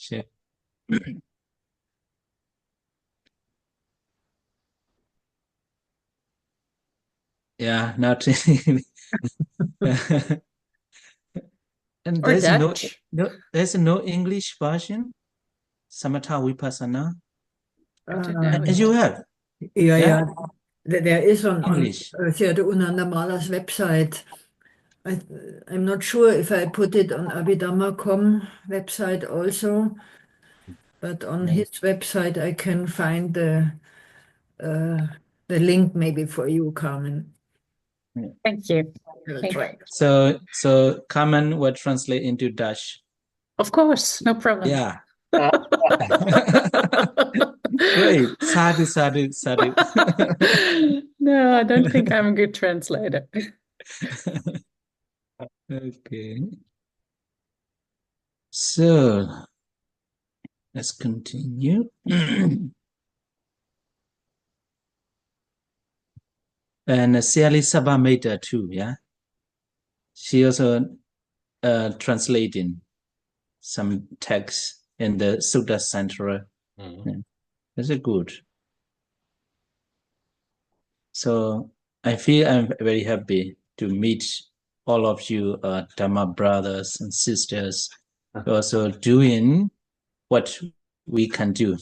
Sure. Yeah, not really. And Or Dutch. there's no English version, Samatha Vipassana. I don't know And you it. have, Ja, yeah, ja. There is on English. Theodor Unandamala's website. I, I'm not sure if I put it on Abhidhamma.com website also, but on Yeah. his website I can find uh, the link maybe for you, Carmen. Yeah. Thank you. I'll Thank try. So Carmen will translate into Dutch. Of course, no problem. Yeah. Great. Sadhu, sadhu, sadhu. No, I don't think I'm a good translator. Okay. So let's continue. And Siali Sabameta too, yeah. She also translating some text in the Sutta Central. Yeah. That's a good. So I feel I'm very happy to meet all of you, Dharma brothers and sisters, also doing what we can do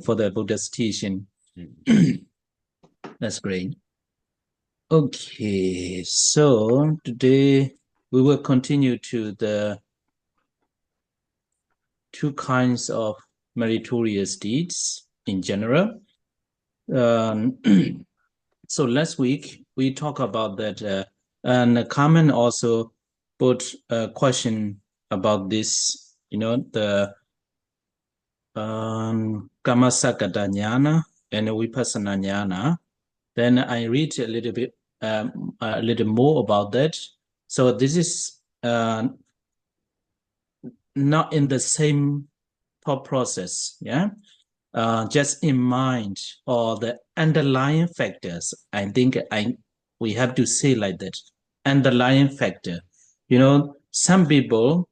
for the Buddha's teaching. That's great. Okay, so today we will continue to the two kinds of meritorious deeds in general. So last week we talked about that, and Carmen also put a question about this. The Kammasakata jnana and Vipassana jnana. Then I read a little more about that. So this is not in the same thought process, yeah. Just in mind or the underlying factors. I think we have to say like that. Underlying factor. Some people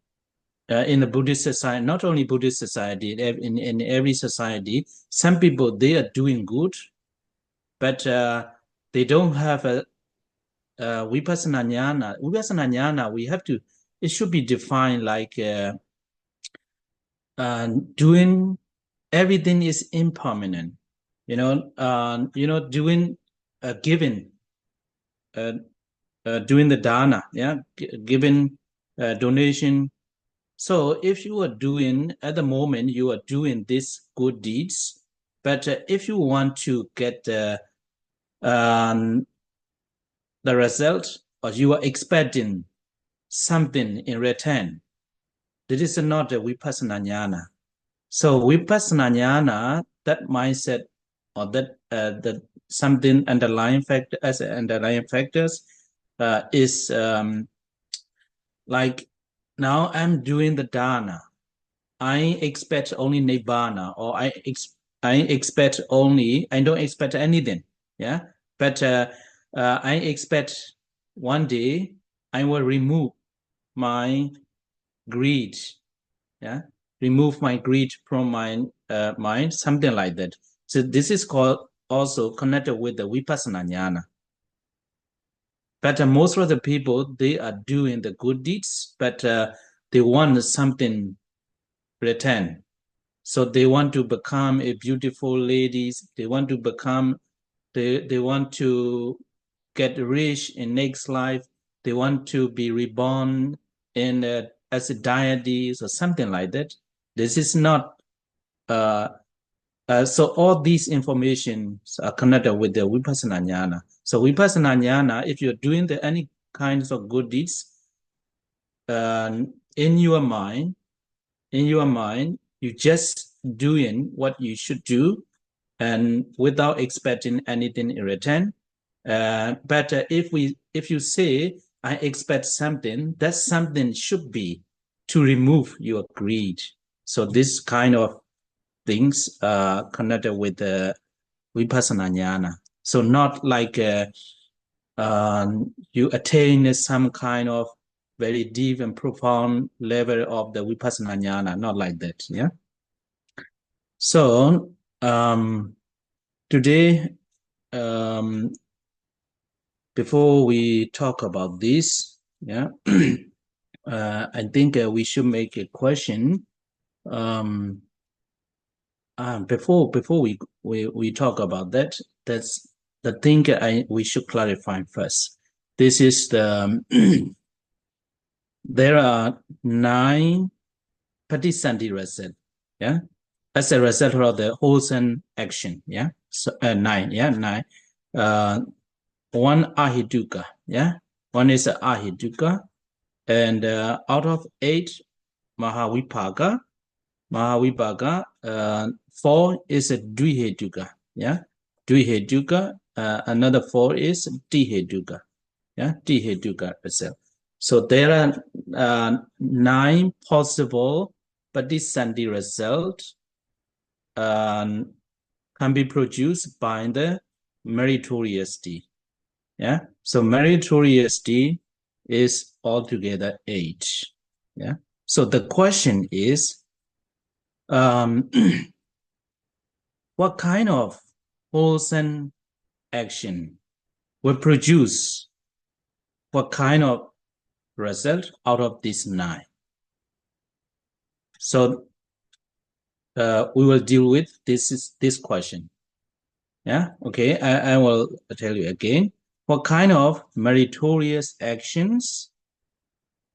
in the Buddhist society, not only Buddhist society, in every society, some people, they are doing good, but they don't have a Vipassana jnana. Vipassana jnana, it should be defined like doing everything is impermanent. Doing giving, doing the dana, yeah, giving donation. So if you are doing at the moment, you are doing these good deeds, but if you want to get um, the result, or you are expecting something in return, this is not a vipassana jnana. So vipassana jnana, that mindset, or that something underlying factor as underlying factors is like, now I'm doing the dana. I expect only nibbana, or I expect only, I don't expect anything, yeah. But I expect one day I will remove my greed, yeah, remove my greed from my mind, something like that. So this is called also connected with the vipassana jnana. But most of the people, they are doing the good deeds, but they want something return. So they want to become a beautiful ladies. They want to become, they want to get rich in next life. They want to be reborn in as a deities or something like that. This is not. So all these information are connected with the vipassana jnana. So vipassana jnana, if you're doing any kinds of good deeds, in your mind, you just doing what you should do, and without expecting anything in return. But if you say I expect something, that something should be to remove your greed. So this kind of things connected with the vipassana jnana. So not like you attain some kind of very deep and profound level of the vipassana jnana, not like that. Yeah. So today, before we talk about this, yeah, I think we should make a question. Before we talk about that, that's the thing we should clarify first. This is the there are 9 patisandhi results, yeah, as a result of the wholesome action, yeah. So 9, yeah, 9. One ahituka, yeah, one is ahituka, and out of 8 mahavipaka, 4 is a dvihetuka, yeah, dvihetuka. Another 4 is tihetuka, yeah, tihetuka itself. So there are 9 possible patisandhi results can be produced by the meritorious deed. Yeah, so meritorious deed is altogether 8. Yeah, so the question is, what kind of wholesome action will produce what kind of result out of these 9? So we will deal with this question. Yeah, okay, I will tell you again. What kind of meritorious actions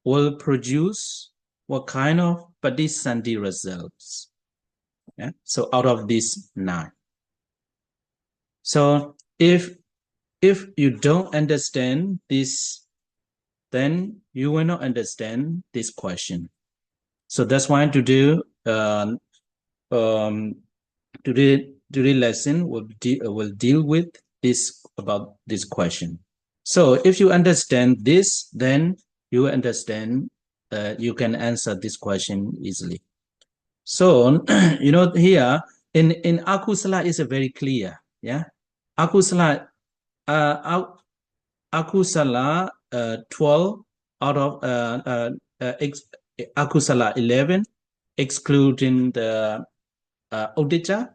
will produce what kind of patisandhi results? Yeah, so out of these 9. So if you don't understand this, then you will not understand this question. So that's why today today lesson will deal with this, about this question. So if you understand this, then you understand, you can answer this question easily. So here in akusala is very clear. Yeah, akusala, akusala 12 out of akusala 11, excluding the udita,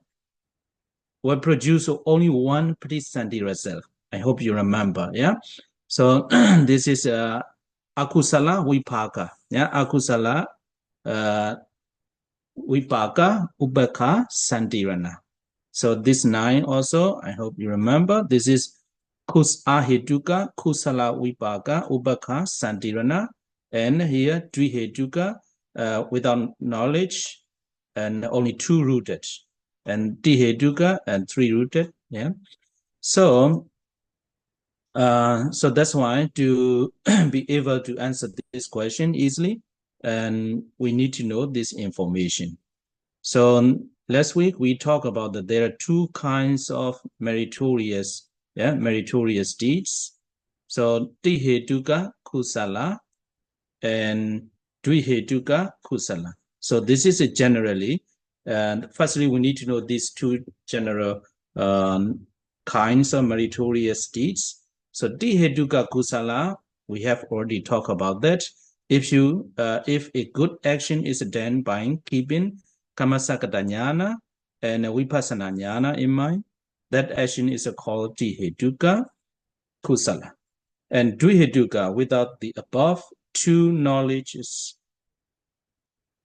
will produce only 1 patisandhi result. I hope you remember. Yeah, so this is akusala vipaka. Yeah, akusala vipaka ubeka santirana. So this 9 also, I hope you remember. This is ahituka kusala vipaka ubeka santirana, and here dvihetuka without knowledge and only 2 rooted, and tihetuka and 3 rooted. Yeah, so so that's why to be able to answer this question easily, and we need to know this information. So last week we talked about that there are 2 kinds of meritorious deeds. So tihetuka kusala and dvihetuka kusala. So this is generally, and firstly we need to know these 2 general kinds of meritorious deeds. So tihetuka kusala, we have already talked about that. If a good action is done by keeping kamasakata jnana and vipassana jnana in mind, that action is called tihetuka kusala. And dvihetuka, without the above 2 knowledges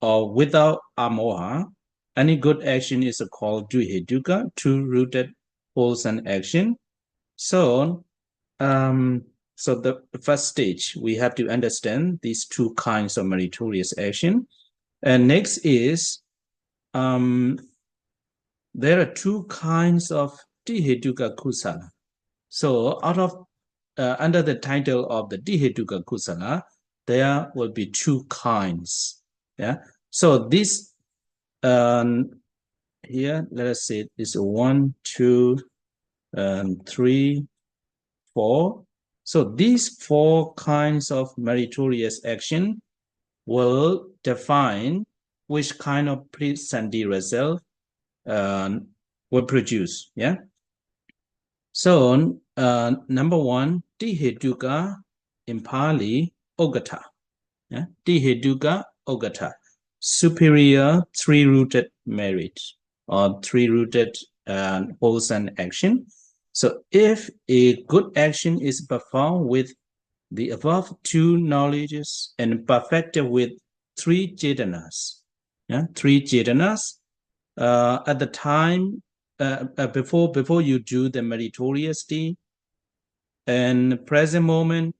or without amoha, any good action is called dvihetuka, 2 rooted wholesome action. So so the first stage, we have to understand these 2 kinds of meritorious action. And next is, there are 2 kinds of tihetuka kusala. So out of under the title of the tihetuka kusala, there will be 2 kinds. Yeah. So this here, let us say is 1, 2, 3, 4. So these 4 kinds of meritorious action will define which kind of patisandhi result will produce. Yeah. So number 1, tihetuka in Pali ogata. Yeah? Tihetuka Ogata, superior three-rooted merit or three-rooted wholesome action. So if a good action is performed with the above two knowledges and perfected with three jetanas, yeah, three jetanas, at the time before you do the meritorious deed and present moment,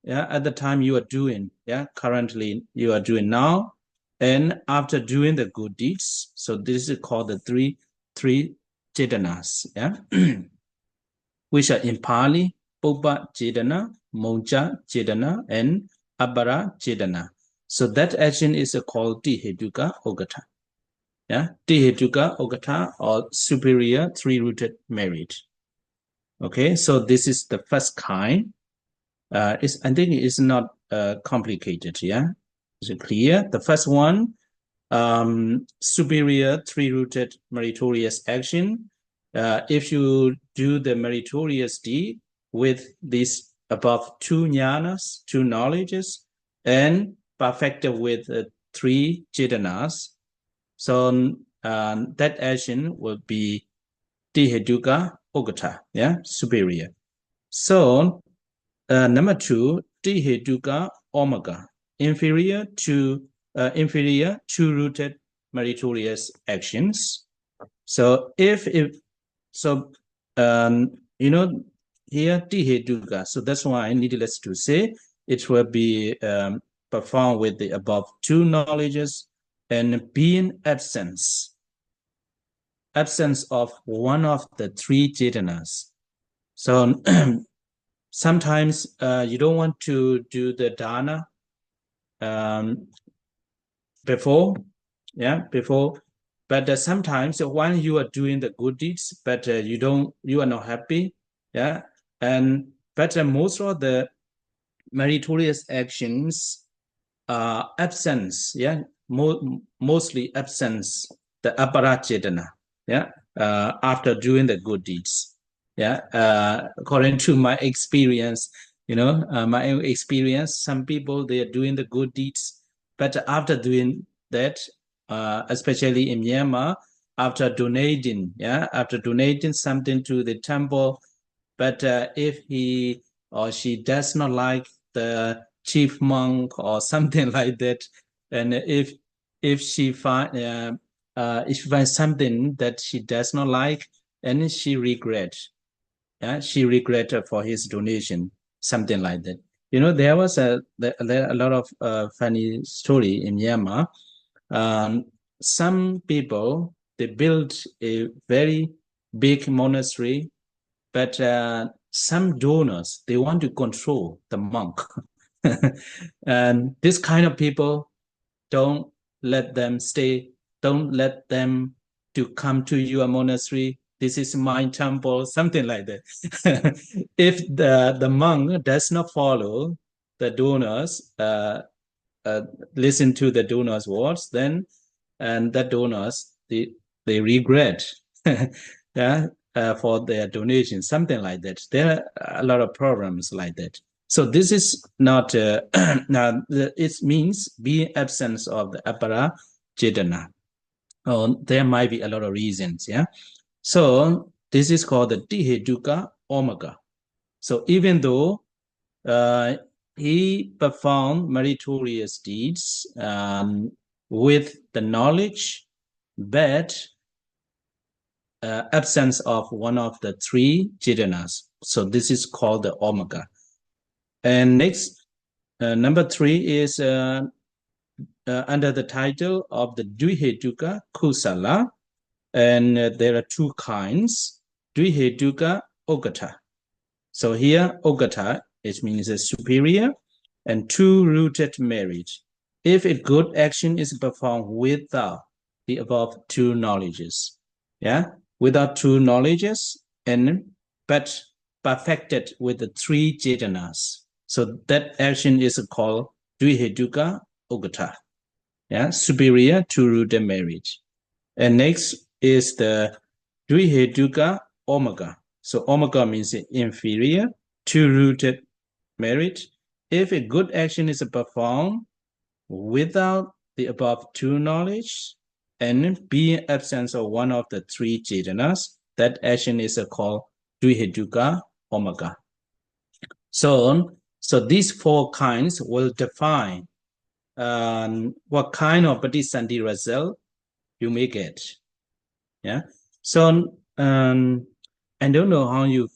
yeah, at the time you are doing, yeah, currently you are doing now, and after doing the good deeds. So this is called the three jetanas, yeah, which are in Pali, Pupa Chetana, Moja Chetana, and Abara Chetana. So that action is called Tihetuka Ogata. Yeah, Tihetuka Ogata or superior three-rooted merit. Okay, so this is the first kind. I think it's not complicated. Yeah, is it clear? The first one, superior three-rooted meritorious action. If you do the meritorious deed with these above two jnanas, two knowledges, and perfected with three jetanas, so that action will be Tihetuka Ogata, yeah, superior. So number two, Tihetuka Omega, inferior two-rooted meritorious actions. So here Tihetuka, so that's why needless to say, it will be performed with the above two knowledges and being absence of one of the three jetanas. So sometimes you don't want to do the dana before, but sometimes when you are doing the good deeds, but you are not happy, yeah, but most of the meritorious actions are absence, yeah, mostly absence the aparajitana, yeah, after doing the good deeds, yeah, according to my experience, my own experience, some people, they are doing the good deeds, but after doing that, especially in Myanmar, after donating something to the temple, but if he or she does not like the chief monk or something like that, and if she finds something that she does not like, and she regrets, she regretted for his donation, something like that. There was a lot of funny story in Myanmar. Some people, they built a very big monastery, but some donors, they want to control the monk. And this kind of people, don't let them stay, don't let them to come to your monastery. This is my temple, something like that. If the monk does not follow the donors, listen to the donors' words, then and the donors, they regret yeah, for their donation, something like that. There are a lot of problems like that. So this is not, now it means being absence of the apara chetana. There might be a lot of reasons, yeah. So this is called the Tihetuka Omega. So even though he performed meritorious deeds with the knowledge, but absence of one of the three jetanas. So this is called the Omega. And next, number three is under the title of the Dvihetuka Kusala. And there are two kinds, Dvihetuka Ogata. So here, Ogata, it means a superior and two-rooted merit. If a good action is performed without the above two knowledges, yeah, without two knowledges, but perfected with the three jetanas. So that action is called Dvihetuka Ogata, yeah, superior two-rooted merit. And next is the Dvihetuka Omega. So Omega means inferior, two-rooted merit. If a good action is performed without the above two knowledge and being absence of one of the three Chetanas, that action is called Dvihetuka Omaka. So these four kinds will define what kind of Patisandhi result you may get. Yeah. So I don't know how you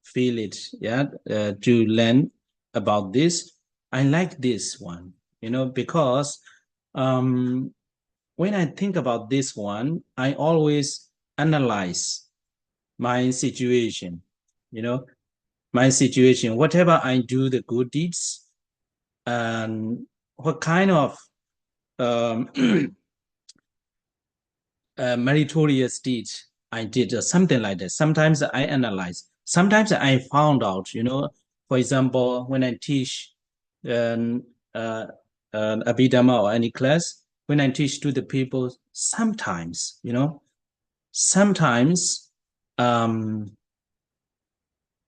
feel it. Yeah. To learn about this, I like this one. Because when I think about this one, I always analyze my situation. My situation. Whatever I do, the good deeds, and what kind of meritorious deeds I did, or something like that. Sometimes I analyze. Sometimes I found out, for example, when I teach Abhidhamma or any class, when I teach to the people, sometimes,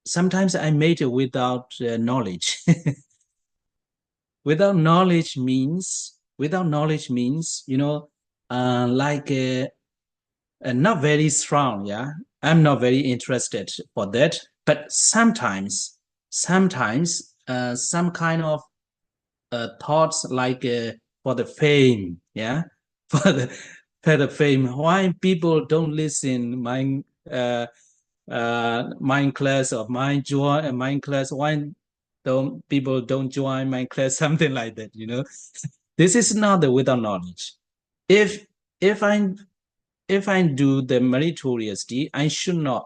sometimes I made it without knowledge. Without knowledge means, like not very strong. Yeah, I'm not very interested for that. But sometimes some kind of thoughts like for the fame. Yeah, for the fame. Why people don't listen my mind class or mind class? Why don't people don't join my class? Something like that. This is not the without knowledge. If I do the meritorious deed, I should not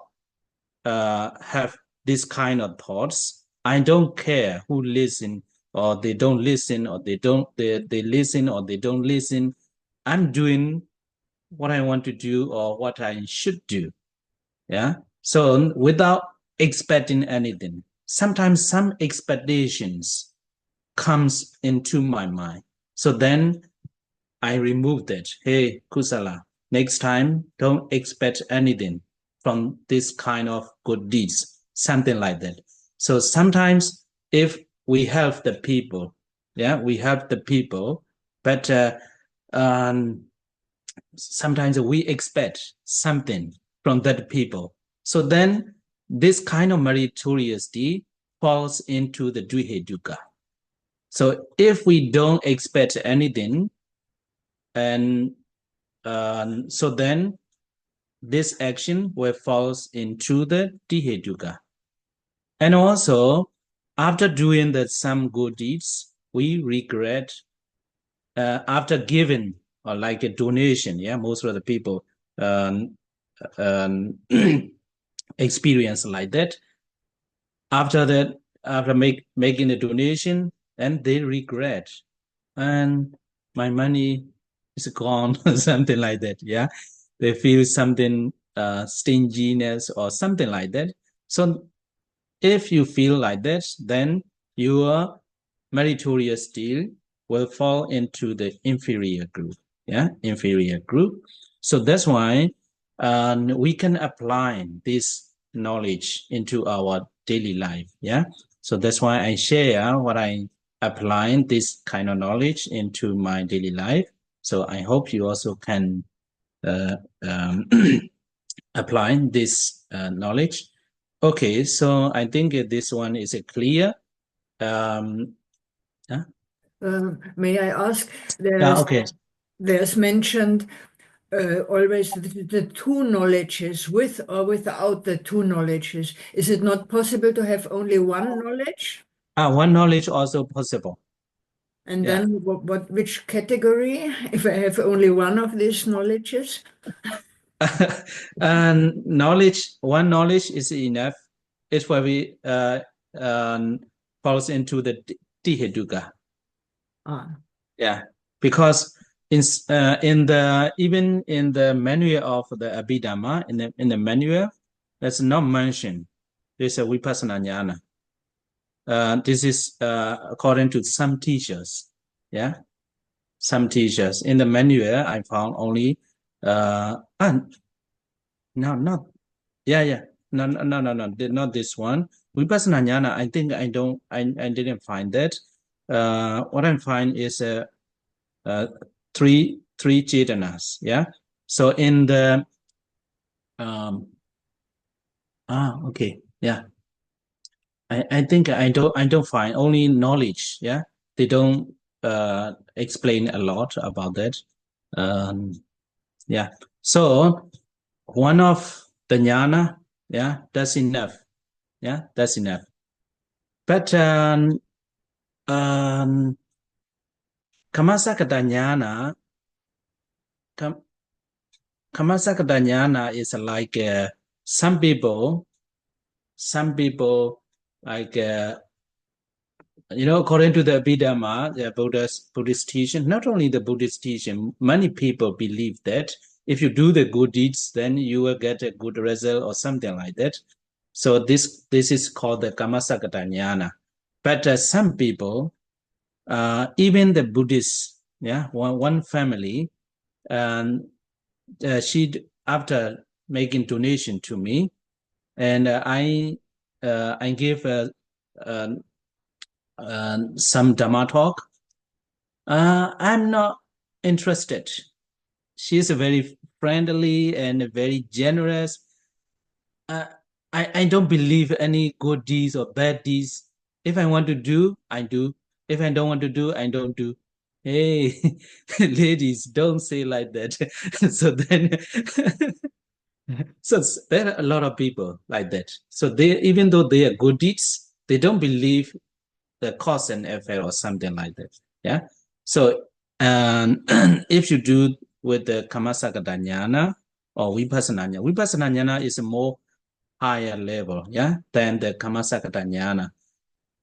have this kind of thoughts. I don't care who listen or they don't listen, or they listen or they don't listen. I'm doing what I want to do or what I should do. Yeah. So without expecting anything. Sometimes some expectations comes into my mind. So then I remove that. Hey, Kusala, next time, don't expect anything from this kind of good deeds, something like that. So sometimes if we help the people, but sometimes we expect something from that people. So then this kind of meritorious deed falls into the Dvihetuka. So if we don't expect anything, and so then this action will falls into the Dvihetuka. And also, after doing some good deeds, we regret after giving or like a donation. Yeah, most of the people experience like that. After that, after making the donation, and they regret, and my money is gone, something like that. Yeah, they feel something stinginess or something like that. So if you feel like that, then your meritorious deed will fall into the inferior group. Yeah, inferior group. So that's why we can apply this knowledge into our daily life. Yeah. So that's why I share what I apply this kind of knowledge into my daily life. So I hope you also can apply this knowledge. Okay, so I think this one is clear. May I ask? Okay. There's mentioned always the two knowledges, with or without the two knowledges. Is it not possible to have only one knowledge? One knowledge also possible. And then which category, if I have only one of these knowledges? One knowledge is enough. It's where we falls into the Dvihetuka. Yeah, because even in the manual of the Abhidhamma, in the manual, that's not mentioned. There's a Vipassana Jnana. This is according to some teachers. Yeah, some teachers. In the manual, I found only no, not this one. Vipassana Jnana, I think I didn't find that. What I find is three Chetanas. Yeah. So in the okay. Yeah. I think I don't find only knowledge. Yeah. They don't explain a lot about that. Yeah. So one of the jnana, yeah, that's enough. Yeah, that's enough. But Kamasakata jnana, Kamasakata jnana is like some people like according to the Abhidhamma, the Buddhist teaching, not only the Buddhist teaching, many people believe that if you do the good deeds, then you will get a good result or something like that. So this is called the Kamasakata jnana. But some people, even the Buddhists, yeah, one family, she after making donation to me, and I gave some Dhamma talk. I'm not interested. She's very friendly and very generous. I don't believe any good deeds or bad deeds. If I want to do, I do. If I don't want to do, I don't do. Hey, ladies, don't say like that. So then, so there are a lot of people like that. So they, even though they are good deeds, they don't believe the cause and effect or something like that. Yeah. So if you do with the Kamasakata jnana or Vipassana jnana is a more higher level, yeah, than the Kamasakata jnana.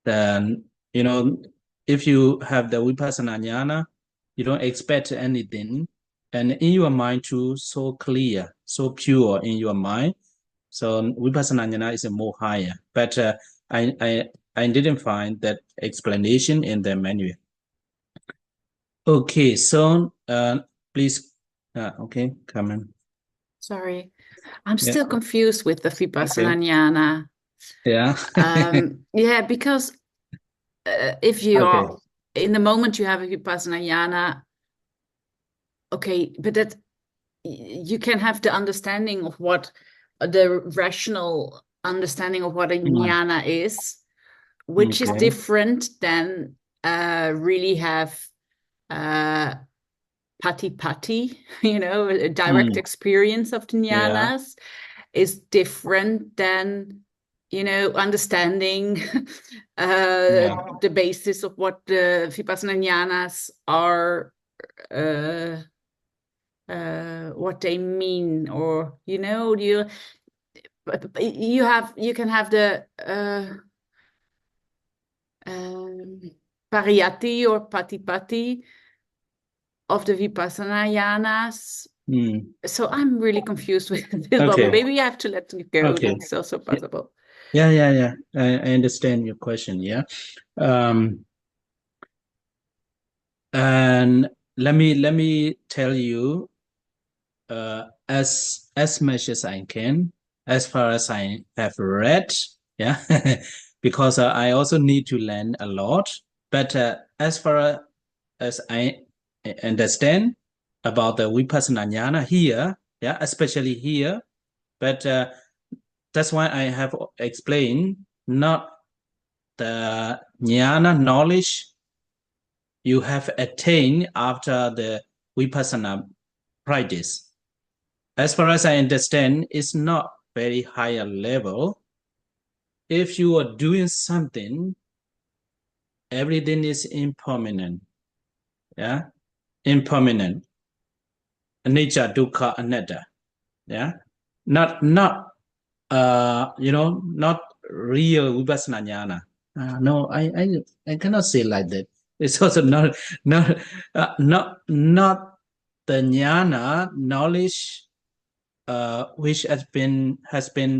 Then, if you have the Vipassana jnana, you don't expect anything. And in your mind too, so clear, so pure in your mind. So Vipassana jnana is a more higher. But I didn't find that explanation in the manual. Okay, so please, okay, come in. Sorry, I'm Yeah. still confused with the Vipassana Okay. jnana. Yeah. Yeah, because if you Okay. are in the moment you have a Vipassana jnana, okay, but that you can have the understanding of what the rational understanding of what a jnana is, which is Okay. different than really have pati, a direct experience of the jnanas is different than, understanding the basis of what the Vipassana jnanas are, what they mean, or you can have the pariyati or pati of the Vipassana jnanas. So I'm really confused with this, but maybe I have to let you go. Okay. That's also possible. Yeah. I understand your question. Yeah. And let me tell you as much as I can, as far as I have read. Yeah. Because I also need to learn a lot. But as far as I understand about the Vipassana jnana here, yeah, especially here, but that's why I have explained not the jnana knowledge you have attained after the Vipassana practice. As far as I understand, it's not very higher level. If you are doing something, everything is impermanent. Yeah, impermanent. Anicca, dukkha, anatta. Yeah, not not real Vipassana jnana. No, I cannot say like that. It's also not the jnana knowledge which has been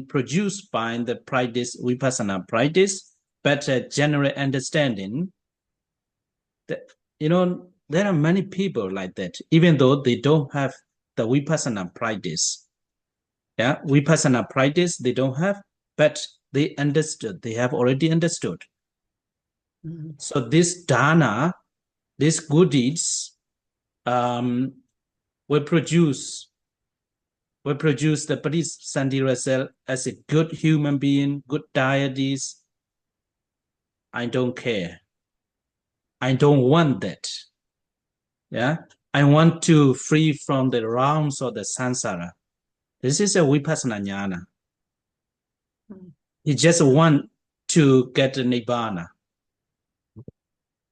produced by the practice Vipassana practice, but general understanding that there are many people like that, even though they don't have the Vipassana practice. Yeah, Vipassana practice they don't have, but they understood. They have already understood. So this dana, these good deeds, will produce the Patisandhi result as a good human being, good deities. I don't care. I don't want that. Yeah, I want to free from the rounds of the samsara. This is a vipassana jnana. You just want to get the nibbana.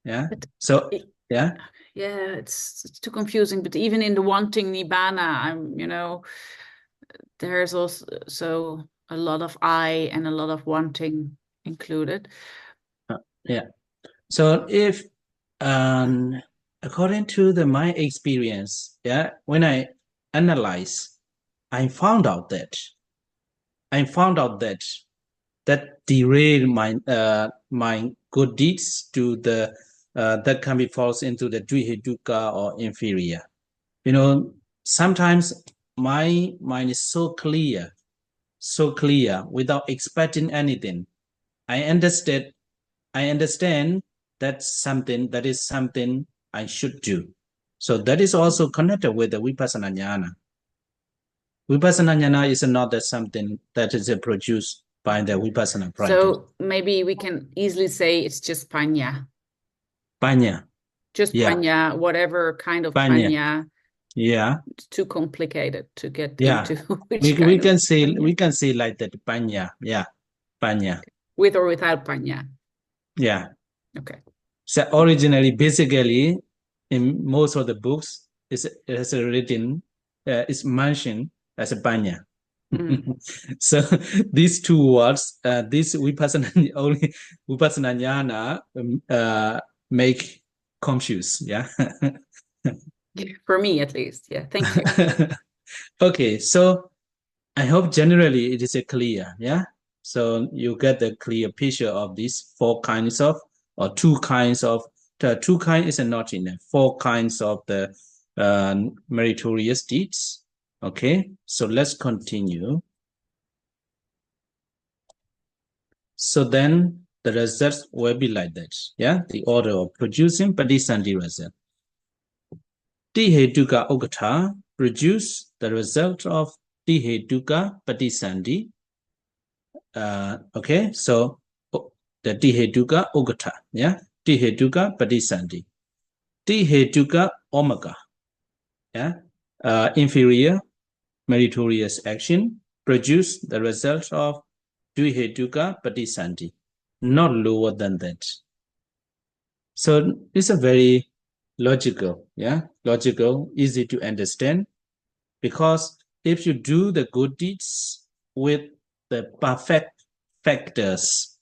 Yeah. So yeah. Yeah, it's too confusing. But even in the wanting nibbana, there's also a lot of I and a lot of wanting included. Yeah. So if according to my experience, yeah, when I analyze, I found out that that derail my good deeds to the that can be falls into the dukkha or inferior. Sometimes my mind is so clear without expecting anything. I understand that is something I should do. So that is also connected with the vipassana jnana. Vipassana jnana is not something that is produced by the vipassana practice. So maybe we can easily say it's just panya. Panya. Just panya, whatever kind of panya. Yeah. It's too complicated to get into. We can say like that, panya. Yeah. Panya. With or without panya. Yeah. Okay. So originally, basically, in most of the books, it's written, it's mentioned as a panya. So these two words, this vipassana jnana make confuse. Yeah. For me, at least. Yeah. Thank you. Okay. So I hope generally it is clear. Yeah. So you get the clear picture of these four kinds of, or two kinds of, the two kinds is not enough, four kinds of the meritorious deeds. Okay. So let's continue. So then the results will be like that. Yeah, the order of producing Patisandhi result. Tihetuka Ogata produce the result of Tihetuka Patisandhi. Okay, so the Tihetuka Ogata. Yeah, Tihetuka Patisandhi. Tihetuka Omega. Yeah, inferior meritorious action produce the result of Dvihetuka Patisandhi, not lower than that. So it's a very logical, easy to understand, because if you do the good deeds with the perfect factors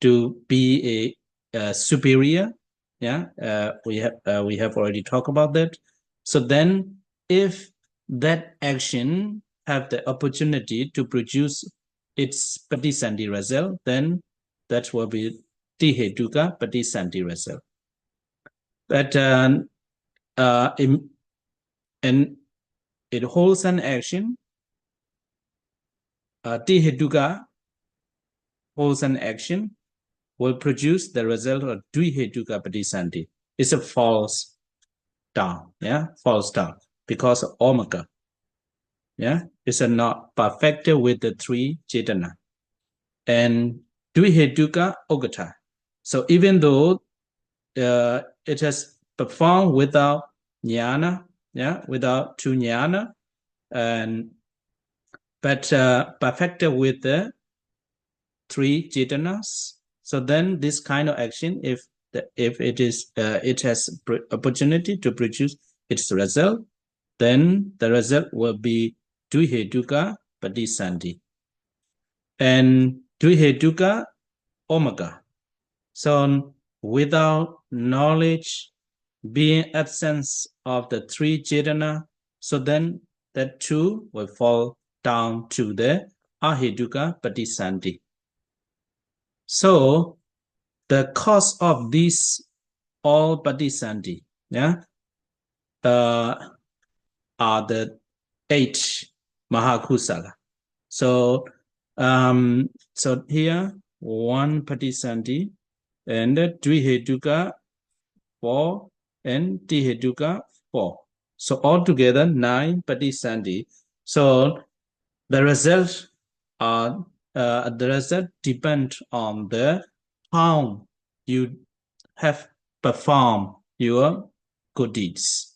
to be a superior, we have already talked about that. So then, if that action have the opportunity to produce its Patisandhi result, then that will be Tihetuka Patisandhi result. But it holds an action. Tihetuka holds an action will produce the result of Dvihetuka Patisandhi. It's a false down, false down, because of omega. It's not perfected with the three cetana. And Dvihetuka Ogata. So even though it has performed without jnana, without two jnana, but perfected with the three cetanas. So then this kind of action, if it has opportunity to produce its result, then the result will be Dvihetuka Patisandhi. And Dvihetuka Omega. So without knowledge, being absence of the three cetana, so then that too will fall down to the Ahetuka Patisandhi. So the cause of these all Patisandhi, are the 8 Mahakusala. So so here 1 Patisandhi, and Dvihetuka 4, and Tihetuka 4. So altogether 9 Patisandhi. So the result depend on the how you have performed your good deeds.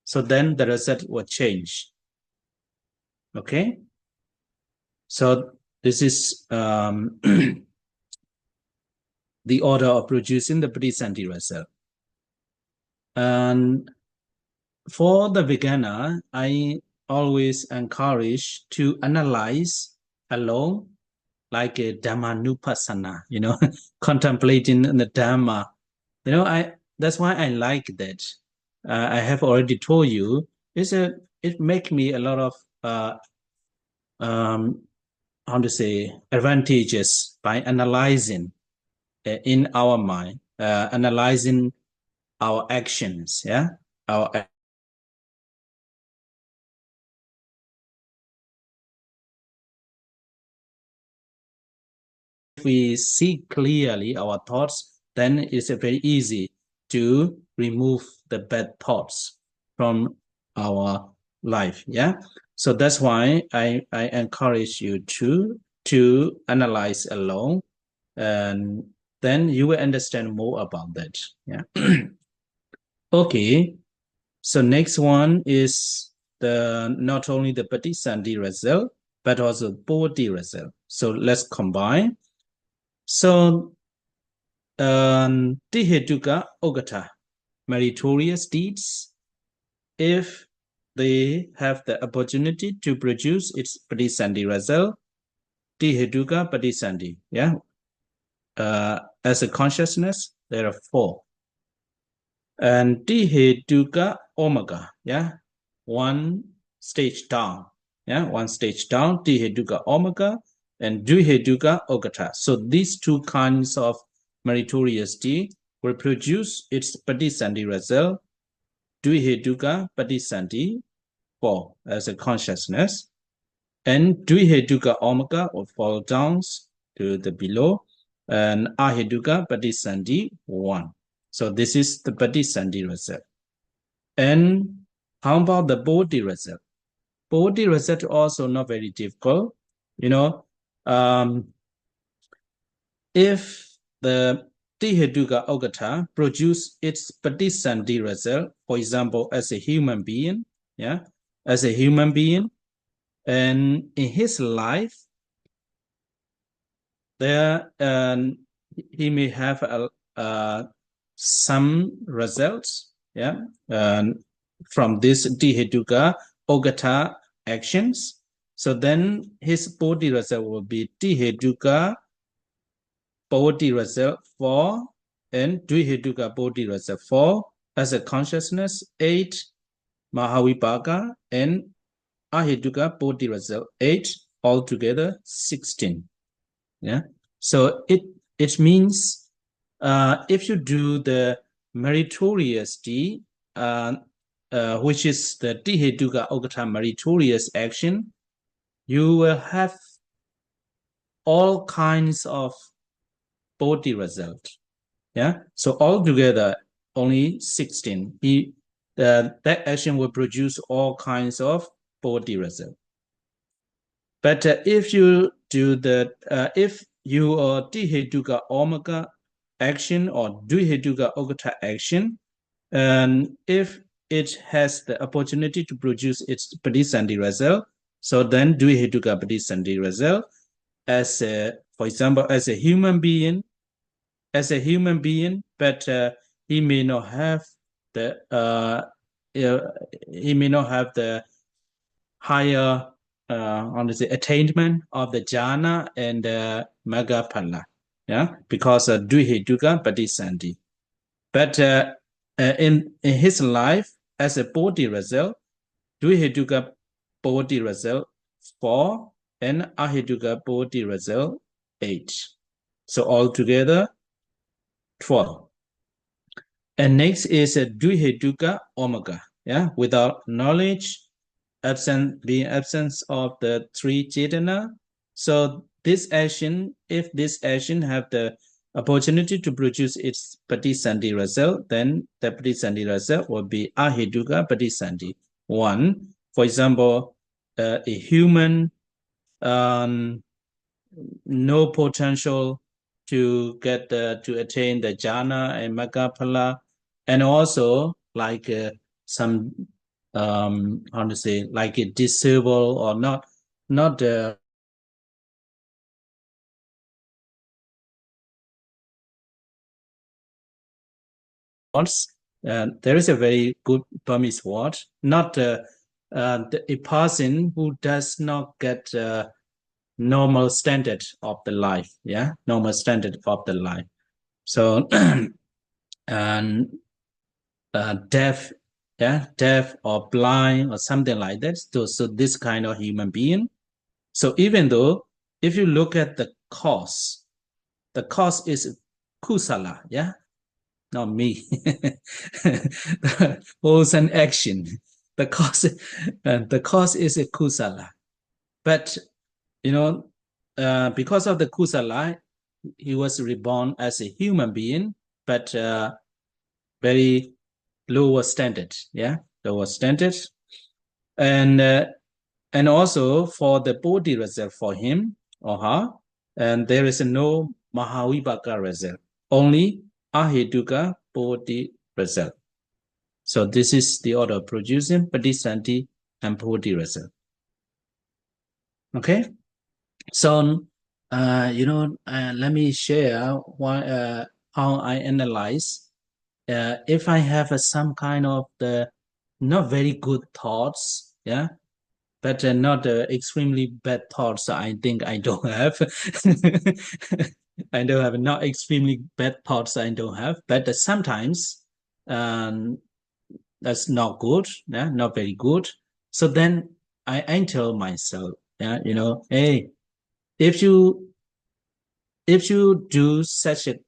So then the result will change. Okay. So this is the order of producing the Patisandhi result. And for the beginner, I always encourage to analyze alone, like a Dhammanupassana, contemplating the Dhamma. That's why I like that. I have already told you, it makes me a lot of how to say advantages by analyzing in our mind, analyzing our actions, our if we see clearly our thoughts, then it's very easy to remove the bad thoughts from our life. So that's why I encourage you to analyze alone, and then you will understand more about that. Okay, so next one is not only the Patisandhi result but also Bodhi result. So let's combine. So Tihetuka Ogata, meritorious deeds, if they have the opportunity to produce its Patisandhi result, Tihetuka Patisandhi, as a consciousness, there are 4. And Tihetuka Omega, one stage down, one stage down, Tihetuka Omega and Duhetuka Ogata. So these 2 kinds of meritorious deed will produce its Patisandhi result, Duhetuka Patisandhi 4 as a consciousness, and Duhetuka Omega will fall down to the below, and Ahetuka Patisandhi 1. So this is the Patisandhi result. And how about the Bodhi result? Bodhi result also not very difficult. If the Tihetuka Ogata produce its Patisandhi result, for example, as a human being, as a human being, and in his life, there he may have some results, from this Tihetuka Ogata actions. So then his Bodhi result will be Tihetuka Bodhi result 4 and Dvihetuka Bodhi result 4 as a consciousness 8 Mahavipaka and Ahetuka Bodhi result 8 altogether 16. So it means if you do the meritorious deed, which is the Tihetuka Ogata meritorious action, you will have all kinds of Bodhi result. So altogether only 16. That action will produce all kinds of Bodhi result. But if you do if you are Tihetuka Omega action or Dvihetuka Ogata action, and if it has the opportunity to produce its Patisandhi result, so then Dvihetuka Patisandhi result, as for example, as a human being, but he may not have the higher attainment of the jhana and Maggaphala, because of Dvihetuka Patisandhi. But in his life, as a Bodhi result, Dvihetuka Bodhi result 4 and Ahetuka Bodhi result 8. So altogether 12. And next is a Dvihetuka Omega, without knowledge, absence of the 3 Cetana. So this action, if this action have the opportunity to produce its Patisandhi result, then the Patisandhi result will be Ahetuka Patisandhi. One, for example, a human no potential to get to attain the jhana and magaphala, and also like some how to say, like a disabled or not there is a very good Burmese word, not a person who does not get normal standard of the life, yeah, normal standard of the life. So and deaf, yeah, deaf or blind or something like that. So this kind of human being. So even though if you look at the cause is kusala, yeah, not me. Was an action. The cause is a kusala, but you know, because of the kusala, he was reborn as a human being, but very lower standard, yeah, lower standard, and also for the bodhi result for him or her, and there is no Mahavibhaka result, only Ahetuka bodhi result. So this is the order of producing Patisandhi and bodhi result. Okay, so let me share how I analyze. If I have some kind of the not very good thoughts, yeah, but not extremely bad thoughts, I think I don't have. I don't have not extremely bad thoughts. I don't have, but sometimes that's not good, yeah, not very good. So then I tell myself, yeah, hey, if you do such an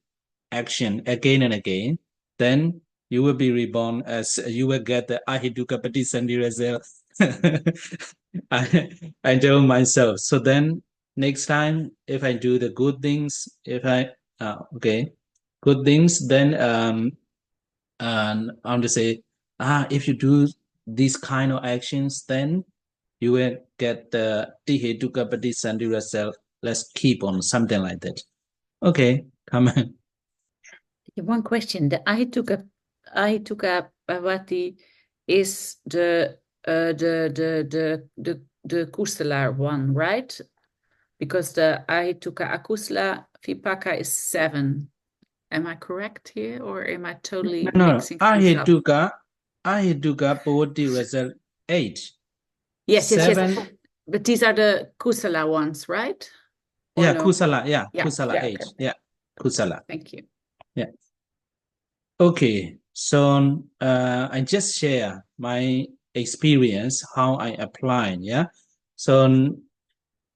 action again and again, then you will be reborn as you will get the Ahiduka Patisandhi result. I tell myself. So then next time, if I do the good things, if I good things, then I'm to say, if you do these kind of actions, then you will get the Tihetuka Patisandhi result. Let's keep on something like that. Okay, come on. One question. The Ahituka Bhavati is the Kusala one, right? Because the Ahituka Akusala Vipaka is 7. Am I correct here, or am I totally mixing things up? Ahituka bodhi result 8. Yes, 7. yes. But these are the Kusala ones, right? Or Yeah, no? Kusala, yeah, Kusala yeah, 8. okay. Yeah, Kusala. Thank you. Yeah. Okay, so I just share my experience, how I apply, yeah. So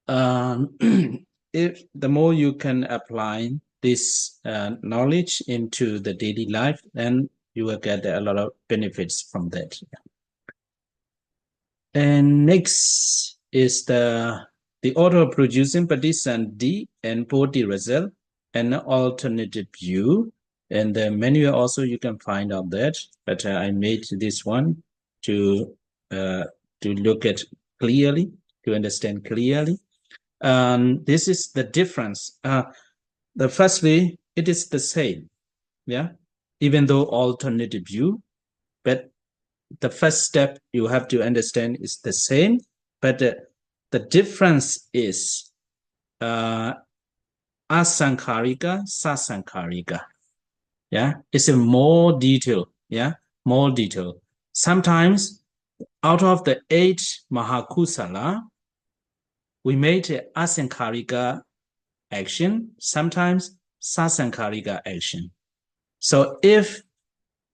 if the more you can apply this knowledge into the daily life, then you will get a lot of benefits from that. And next is the order of producing Patisandhi and bodhi result, an alternative view. And the manual also you can find out that, but I made this one to look at clearly, to understand clearly. This is the difference. The firstly, it is the same, yeah, even though alternative view, but the first step you have to understand is the same, but the difference is asankharika, sasankharika. Yeah, it's a more detail. Yeah, more detail. Sometimes out of the 8 Mahakusala, we made asankharika action, sometimes sasankharika action. So if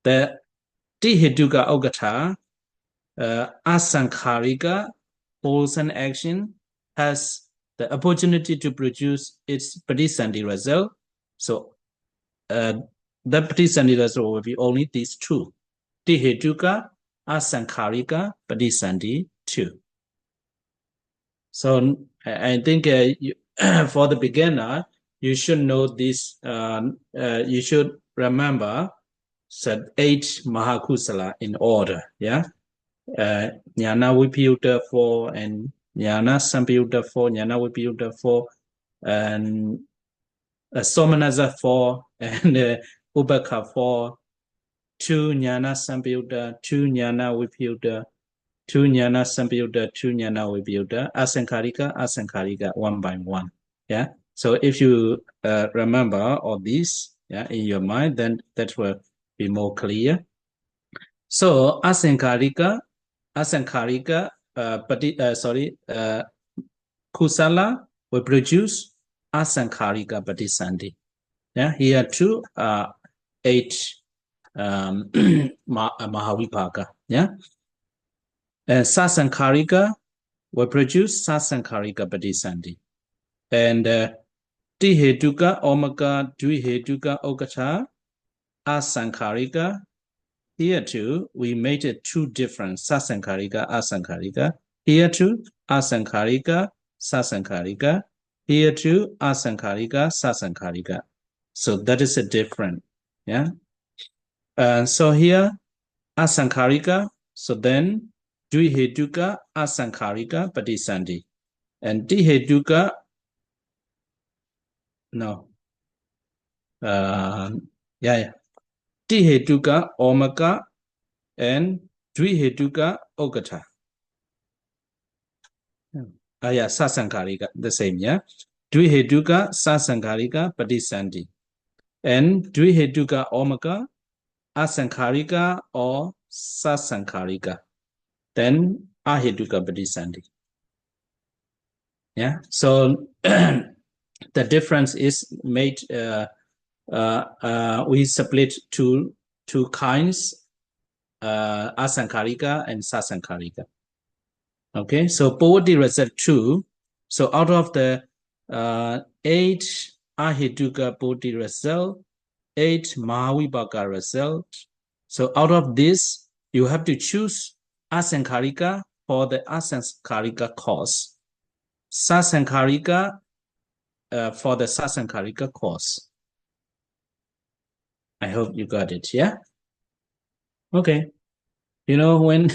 the Tihetuka Ogata asankharika wholesome action has the opportunity to produce its Patisandhi result, so the Patisandhi result will be only these 2, Tihetuka, asankharika, Patisandhi 2. So I think for the beginner, you should know this. You should remember said 8 Mahakusala in order. Yeah. Jnana Vipayutta 4 and Jnana Sampayutta 4, Jnana Vipayutta 4, and Somanasa 4 and Ubhaka 4, 2 Jnana Sampayutta, 2 Jnana Vipayutta, 2 Jnana Sampayutta, 2 Jnana Vipayutta, Asankarika, one by one. Yeah. So if you remember all these, yeah, in your mind, then that will be more clear. So Asankarika, Kusala will produce Asankarika Patisandhi. Yeah, here too 8 Mahavipaka. Yeah, and Sasankarika will produce Sasankarika Patisandhi. And Tihetuka, Omaka, Dvihetuka, Okata, Asankarika. Here too, we made it 2 different Sasankarika, Asankarika. Here too, Asankarika, Sasankarika. Here too, Asankarika, Sasankarika. So that is a different. Yeah. So here, Asankarika. So then, Dvihetuka, Asankarika, Patisandhi. And Dihetuka, no. Dihetuka, Omaka, and Dvihetuka, Okata. Sasankarika, the same, yeah. Dvihetuka, Sasankarika, Patisandhi. And Dvihetuka, Omaka, Asankarika or Sasankarika. Then Ahetuka, Patisandhi. Yeah. So the difference is made. We split two kinds, Asankarika and Sasankarika. Okay, so Bodhi result 2. So out of the 8 Ahetuka Bodhi result, 8 Mahavipaka result. So out of this, you have to choose Asankarika for the Asankarika course, Sasankarika for the Sasankarika course. I hope you got it, yeah? Okay. You know, when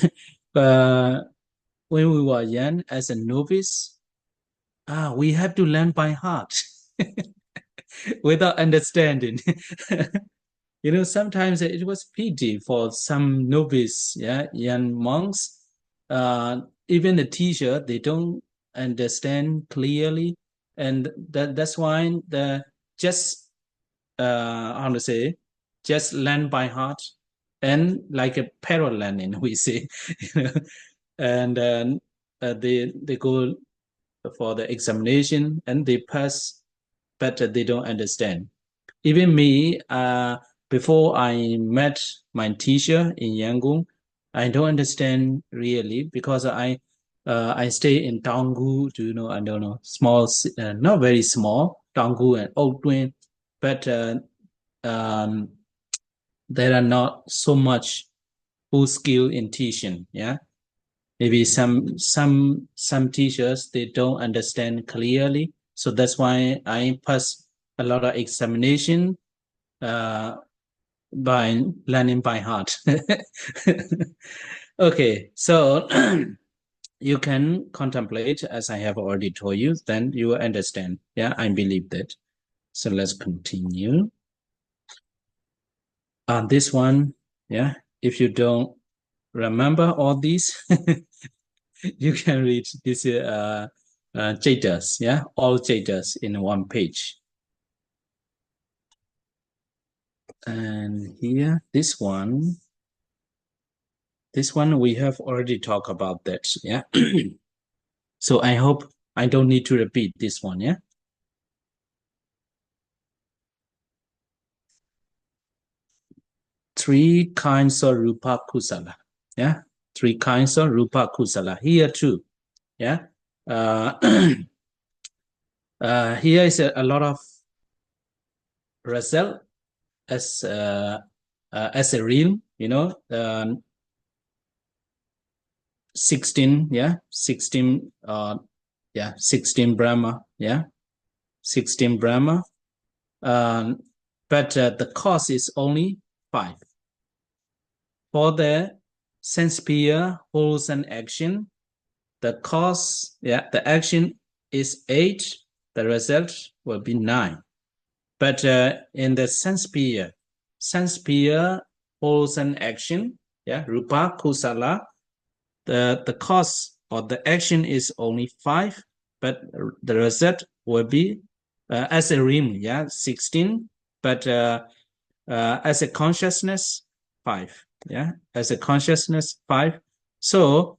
we were young as a novice, we have to learn by heart without understanding. You know, sometimes it was pity for some novice, yeah, young monks. Even the teacher, they don't understand clearly, and that's why just how to say, just learn by heart, and like a parrot learning, we say, you know, and then they go for the examination and they pass, but they don't understand. Even me, before I met my teacher in Yangon, I don't understand really, because I stay in Taungoo. Do you know? I don't know. Small, not very small, Taungoo and Old Twin, but there are not so much full skill in teaching. Yeah, maybe some teachers, they don't understand clearly, so that's why I pass a lot of examination by learning by heart. Okay, so you can contemplate, as I have already told you, then you will understand. Yeah, I believe that. So let's continue. This one, yeah, if you don't remember all these, you can read this Jaitas, yeah, all Jaitas in one page. And here, this one we have already talked about that, yeah. So I hope I don't need to repeat this one, yeah. Three kinds of Rupa Kusala, yeah. 3 kinds of Rupa Kusala here too, yeah. Here is a lot of result as a real, you know, 16, yeah, 16, 16 Brahma, yeah, 16 Brahma, but the cost is only 5. For the sense sphere, holds and action, the cost, the action is 8, the result will be 9. But in the sense sphere, holds and action, rupa, kusala, the cost or the action is only 5, but the result will be as a rim, 16, but as a consciousness, 5, as a consciousness, 5. So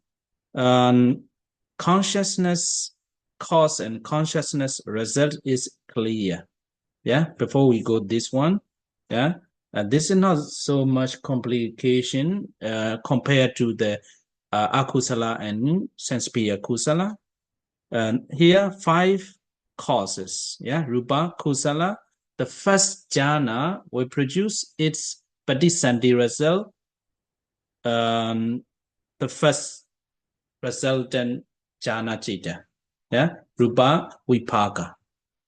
consciousness cause and consciousness result is clear. Before we go this one, this is not so much complication compared to the akusala and sense sphere kusala. Here 5 causes, rupa, kusala. The first jhana will produce its patisandhi result, the first resultant jhana citta, rupa vipaka.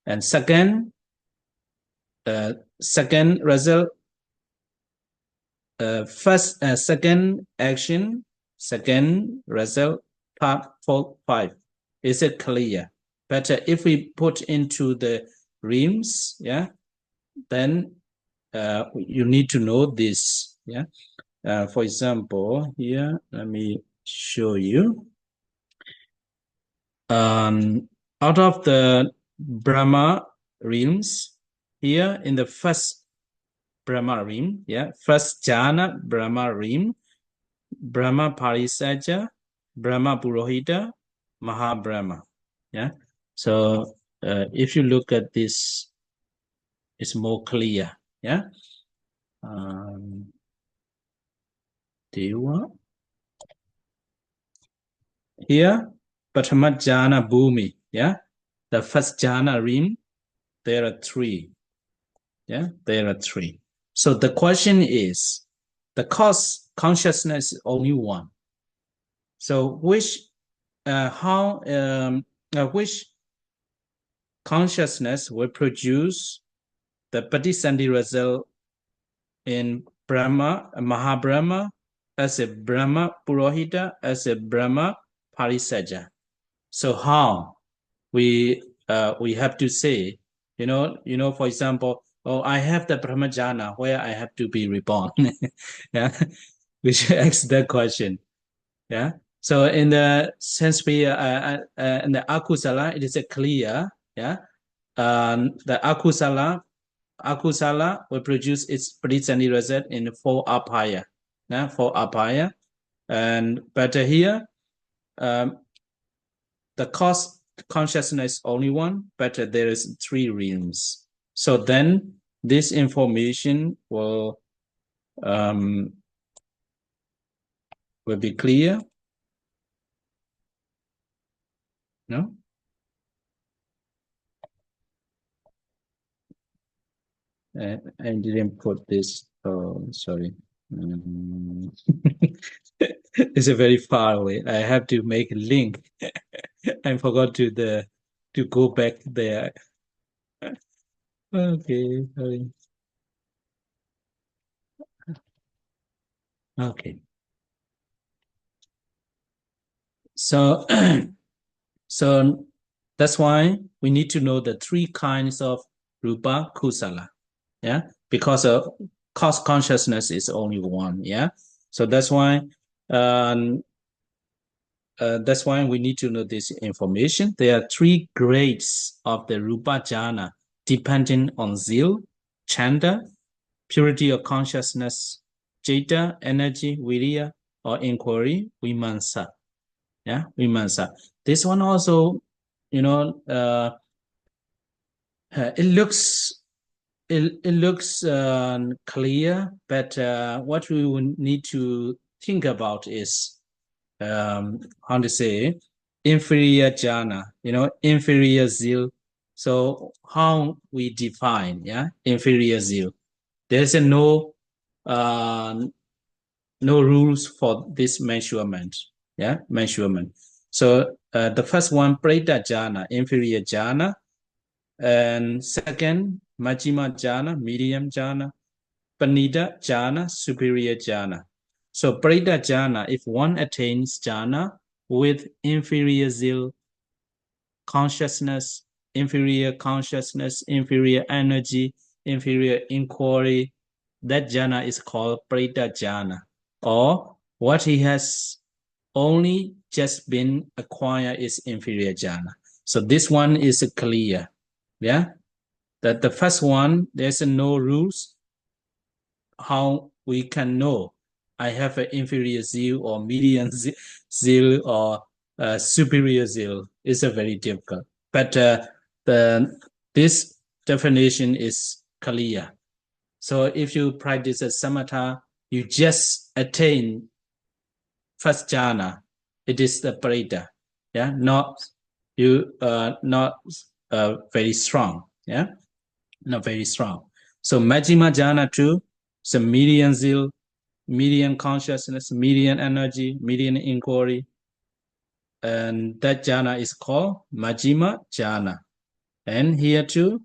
And second result, second action, second result, part 4, 5. Is it clear? But if we put into the rims, then you need to know this. For example, here, let me show you. Out of the Brahma rims, here in the first Brahma rim, first jhana Brahma rim, Brahma Parisaja, Brahma Purohita, Mahabrahma. So if you look at this, it's more clear. Deva. Here, Prathama Jhana Bhumi, the first jhana rim, there are 3. There are 3. So the question is, the cause consciousness is only 1. So which consciousness will produce the patisandhi result in Brahma, Mahabrahma, as a Brahma Purohita, as a Brahma Parisaja. So how we have to say, for example, I have the Brahma jhana where I have to be reborn. We should ask that question. So in the sense sphere, in the akusala, it is a clear. The akusala will produce its patisandhi result in 4 apaya. 4 apaya. But here, the cause consciousness is only 1, but there is 3 realms. So then this information will be clear. No? I didn't put this. Oh, sorry. It's a very far away. I have to make a link. I forgot to go back there. Okay, sorry. Okay. So so that's why we need to know the 3 kinds of rupa kusala. Because cause consciousness is only 1. So that's why we need to know this information. There are 3 grades of the rupa jhana depending on zeal, chanda, purity of consciousness, citta, energy, virya, or inquiry, vimansa. Vimansa. This one also, it looks clear, but what we will need to think about is how to say inferior jhana, inferior zeal. So how we define inferior zeal? There's no rules for this measurement. Measurement. So the first one, preta jhana, inferior jhana, And second, Majjhima jhana, medium jhana. Panida jhana, superior jhana. So Parita jhana, if one attains jhana with inferior zeal, consciousness, inferior energy, inferior inquiry, that jhana is called Parita jhana. Or what he has only just been acquired is inferior jhana. So this one is clear. Yeah, that the first one, there's no rules how we can know I have an inferior zeal or median zeal or superior zeal. Is a very difficult. But this definition is clear. So if you practice a samatha, you just attain first jhana. It is the parita. Yeah, not very strong. Yeah, not very strong. So Majjhima jhana too. So median zeal, median consciousness, median energy, median inquiry. And that jhana is called Majjhima jhana. And here too,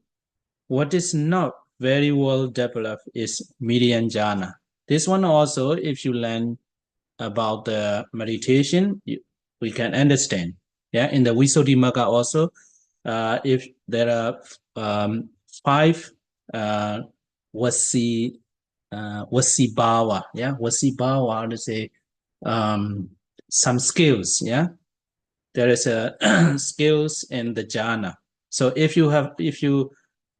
what is not very well developed is median jhana. This one also, if you learn about the meditation, we can understand. Yeah, in the Visuddhimagga also, if there are 5 Vasi bhava, yeah, Vasi bhava, to say some skills, yeah. There is a skills in the jhana. So if you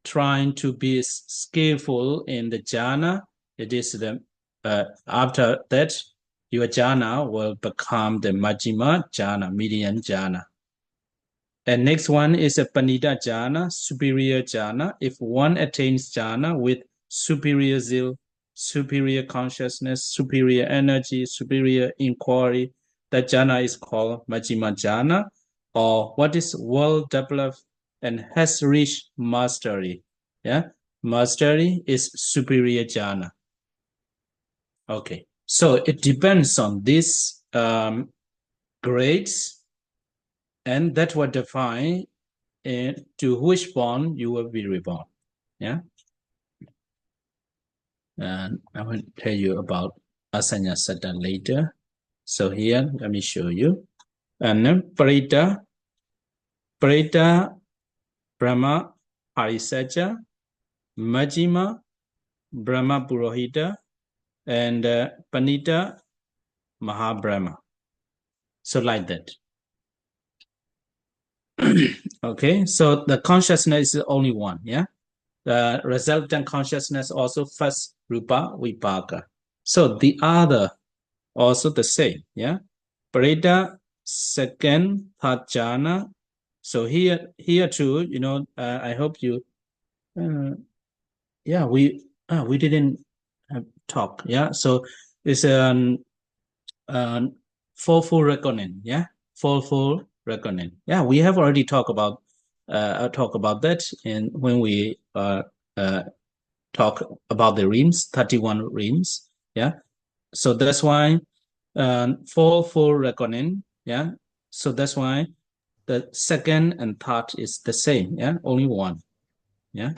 trying to be skillful in the jhana, it is the after that your jhana will become the Majjhima jhana, median jhana. And next one is a Panida jhana, superior jhana. If one attains jhana with superior zeal, superior consciousness, superior energy, superior inquiry, that jhana is called Majjhima jhana, or what is well developed and has reached mastery. Yeah, mastery is superior jhana. Okay, so it depends on these grades, and that will define to which form you will be reborn. Yeah, and I will tell you about Asanya Satta later. So here, let me show you. And then Parita Brahma Harisaja, Majjhima Brahma Purohita, and Panita Mahabrahma. So like that. Okay, so the consciousness is only one, yeah? The resultant consciousness also first rupa vipaka. So the other also the same, yeah? Parita, second, third jhana. So here too, you know, I hope you, yeah, we didn't talk, yeah? So it's fourfold reckoning, yeah? Fourfold reckoning. Yeah, we have already talked about that in when we talk about the rims, 31 rims. Yeah, so that's why fourfold reckoning. Yeah, so that's why the second and third is the same. Yeah, only one. Yeah,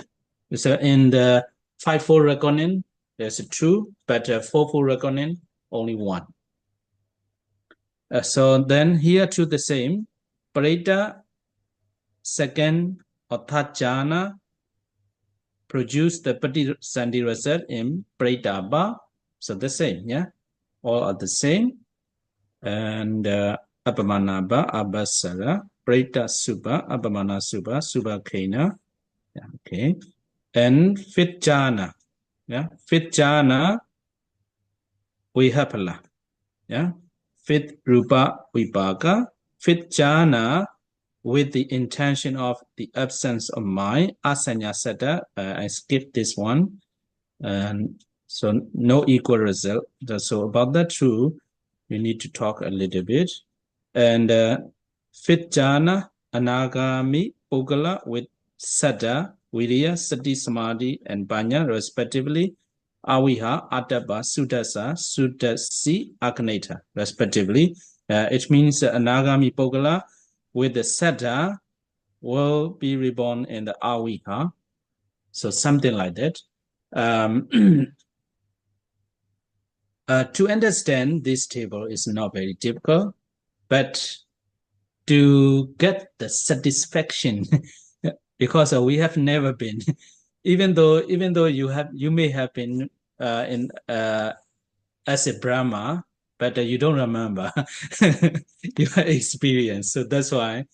so in the fivefold reckoning there's two, but fourfold reckoning only one. So then here too the same. Parita, second or third jhana, produce the Patisandhi result in Prataba. So the same, yeah? All are the same. And Apamanaba, Abasara, Prata Suba, Apamana Suba, Suba Kena. Yeah, okay. And fifth jhana. Yeah, fifth jhana, Vihapala. Yeah, fifth Rupa Vipaka. Fifth jhana, with the intention of the absence of mind, Asanya Satta, I skipped this one, and so no equal result. So about that too, we need to talk a little bit. And fifth jhana, Anagami Pugala with Satta, Viriya, Sati, Samadhi, and Panya, respectively, Aviha, Atapa, Sudasa, Sudasi, Akaneta, respectively. It means Anagami Pugala with the Satta will be reborn in the Aviha. So something like that. To understand this table is not very difficult, but to get the satisfaction, because we have never been, even though you may have been in as a Brahma, but you don't remember your experience. So that's why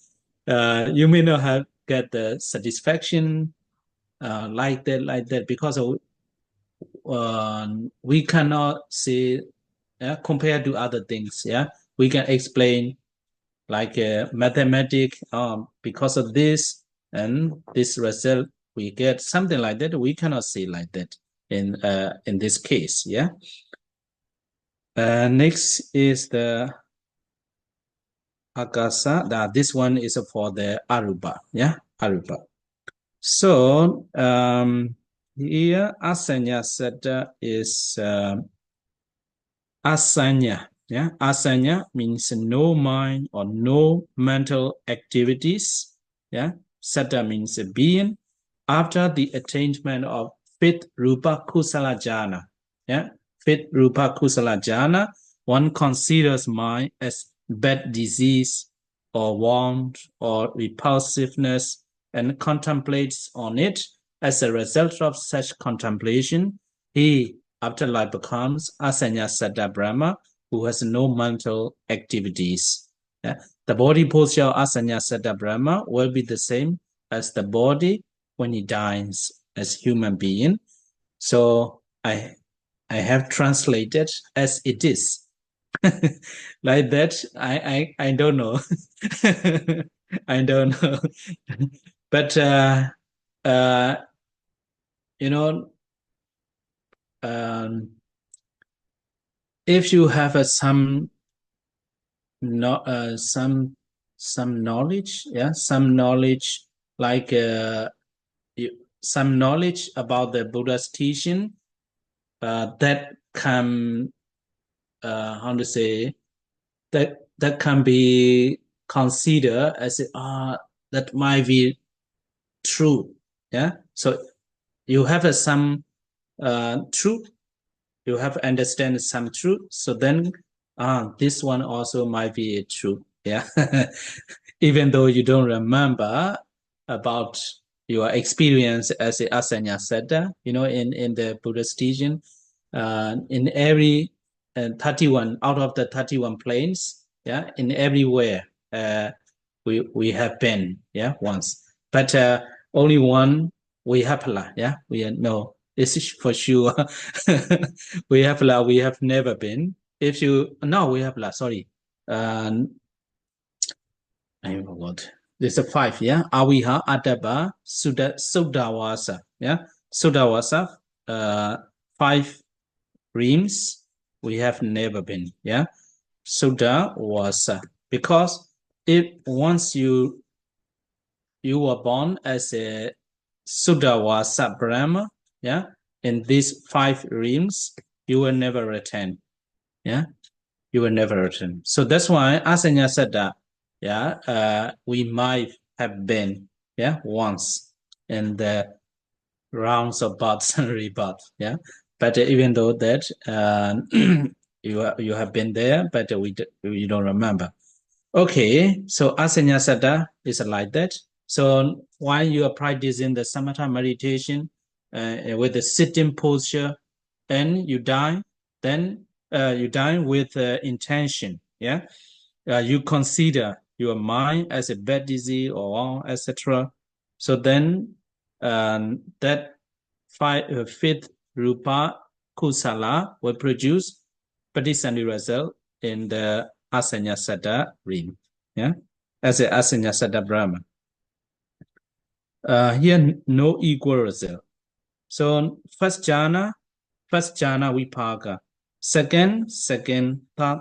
you may not have get the satisfaction like that, because we cannot see compared to other things. Yeah, we can explain like mathematics. Because of this and this result we get something like that. We cannot see like that in this case. Yeah. Next is the Akasa. This one is for the Arupa. Yeah, Arupa. So here Asanya Satta is Asanya. Yeah, Asanya means no mind or no mental activities. Yeah, Satta means a being after the attainment of fifth Rupa Kusala Jhana. Yeah, fifth Rupa Kusala Jhana, one considers mind as bad disease or want or repulsiveness and contemplates on it. As a result of such contemplation, he afterlife becomes Asanya Satta Brahma, who has no mental activities. Yeah? The body posture of Asanya Satta Brahma will be the same as the body when he dies as human being. So I have translated as it is. Like that, I don't know. I don't know. But you know, if you have some knowledge, yeah, some knowledge like some knowledge about the Buddha's teaching, that can how to say that can be considered as that might be true. Yeah, so you have some truth. You have understand some truth. So then this one also might be true. Yeah. Even though you don't remember about your experience as a Asanya Satta, in the Buddha's teaching, in every 31 out of the 31 planes, yeah, in everywhere we have been, yeah, once. But only one we have, yeah, no, this is for sure. We have never been. If you no, we have sorry. I forgot. There's a 5, yeah. Aviha, Adaba, Sudawasa, yeah. Sudawasa, 5 reams we have never been, yeah. Sudawasa, because if once you were born as a Sudawasa Brahma, yeah, in these 5 reams, you will never return, yeah. You will never return. So that's why Asanya said that, yeah, we might have been, yeah, once in the rounds of births and rebirth, yeah. But even though that you have been there, but you don't remember. Okay, so Asanya Satta is like that. So while you are practicing the samatha meditation with the sitting posture, and you die, then you die with intention. Yeah, you consider your mind as a bad disease or etc. So then that fifth rupa kusala will produce patisandhi result in the Asanya Satta rim. Yeah, as a Asanya Satta Brahma. Here no equal result. So first jhana vipaka. Second, third,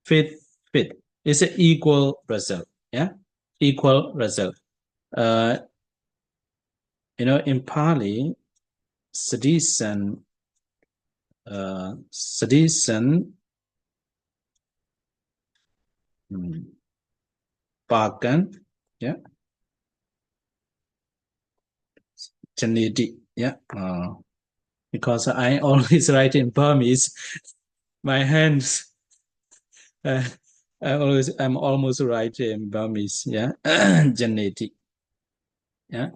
fifth. It's an equal result. Yeah, equal result. In Pali, citizen, Pakan, yeah, Janeti. Yeah. Because I always write in Burmese, my hands. I'm almost right in Burmese. Yeah. Janeti. Yeah.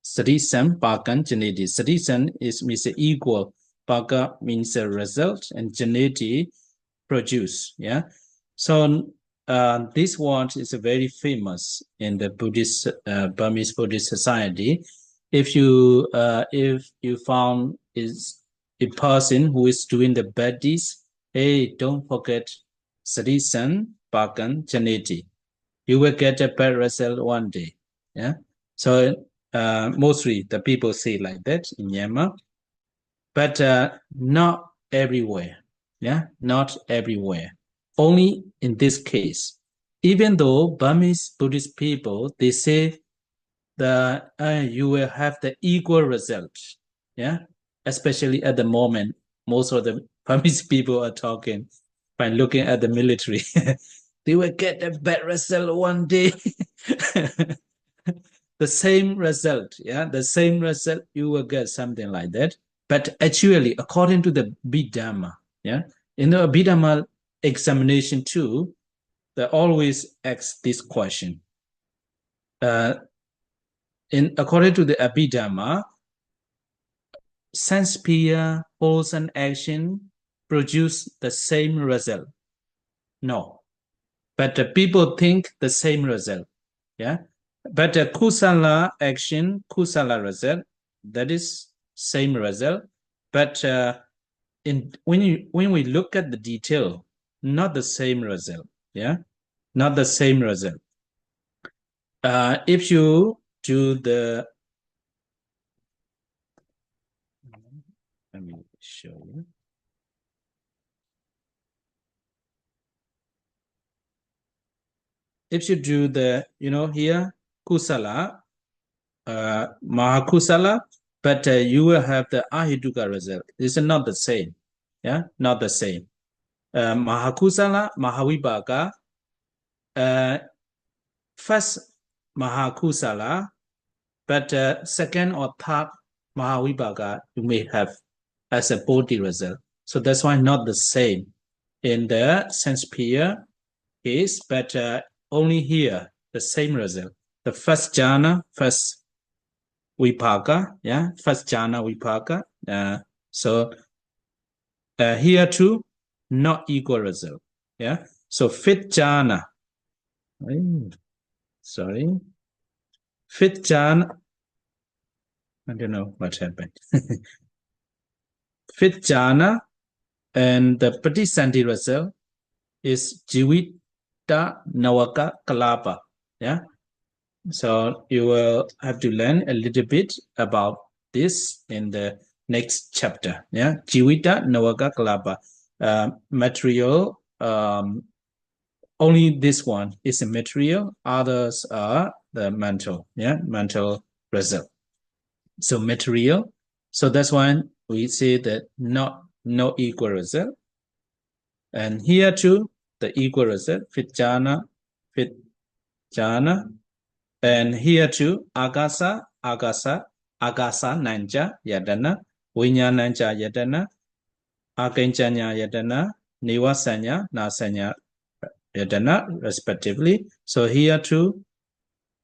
Sadisan, Pakan, Janeti. Sadisan means equal. Paka means a result, and Janeti produce. Yeah. So this word is very famous in the Buddhist Burmese Buddhist society. If you found is a person who is doing the bad deeds, hey, don't forget Sadisan, Pakan, Janeti. You will get a bad result one day. Yeah. So mostly the people say like that in Myanmar, but not everywhere. Yeah, not everywhere. Only in this case. Even though Burmese Buddhist people, they say that you will have the equal result. Yeah, especially at the moment, most of the Burmese people are talking by looking at the military. They will get a bad result one day. The same result, yeah, the same result, you will get something like that. But actually, according to the Abhidhamma, yeah, in the Abhidhamma examination too, they always ask this question. According to the Abhidhamma, sense peer, pose and action produce the same result. No, but people think the same result. Yeah, but kusala action, kusala result, that is same result. But when we look at the detail, not the same result. Yeah, not the same result. If you do the, let me show you. If you do the, here, kusala, mahakusala, but you will have the ahituka result. It's not the same. Yeah, not the same. Mahakusala, Mahawibhaka, first Mahakusala, but second or third Mahawibhaka you may have as a Bodhi result. So that's why not the same in the sense peer case, but only here the same result. The first jhana, first Vipaka, yeah, first jhana Vipaka. So here too, not equal result. Yeah. So fifth jhana. Sorry. Fifth jhana. I don't know what happened. Fifth jhana and the Patisanti result is Jivita Nawaka Kalapa. Yeah. So you will have to learn a little bit about this in the next chapter. Yeah. Jivita Nawaka Kalapa. Material. Only this one is a material. Others are the mental. Yeah. Mental result. So material. So that's why we say that no equal result. And here too, the equal result, fifth jhana. And here too, agasa nanja yadana, vinyananja yadana, akinchanya yadana, nivasanya, nasanya yadana, respectively. So here too,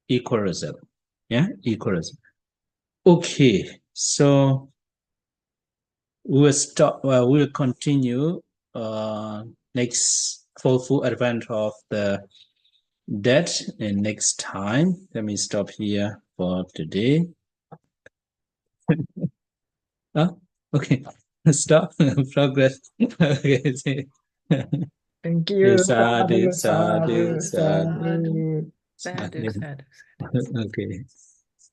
equal result. Yeah, equal result. Okay, so we will stop. We will continue next full advent of the dead in next time. Let me stop here for today. Okay, stop. Progress. Okay. Thank you. Sadhu, Sadhu, sadhu, sadhu, sadhu. Sadhu, sadhu, sadhu. Okay.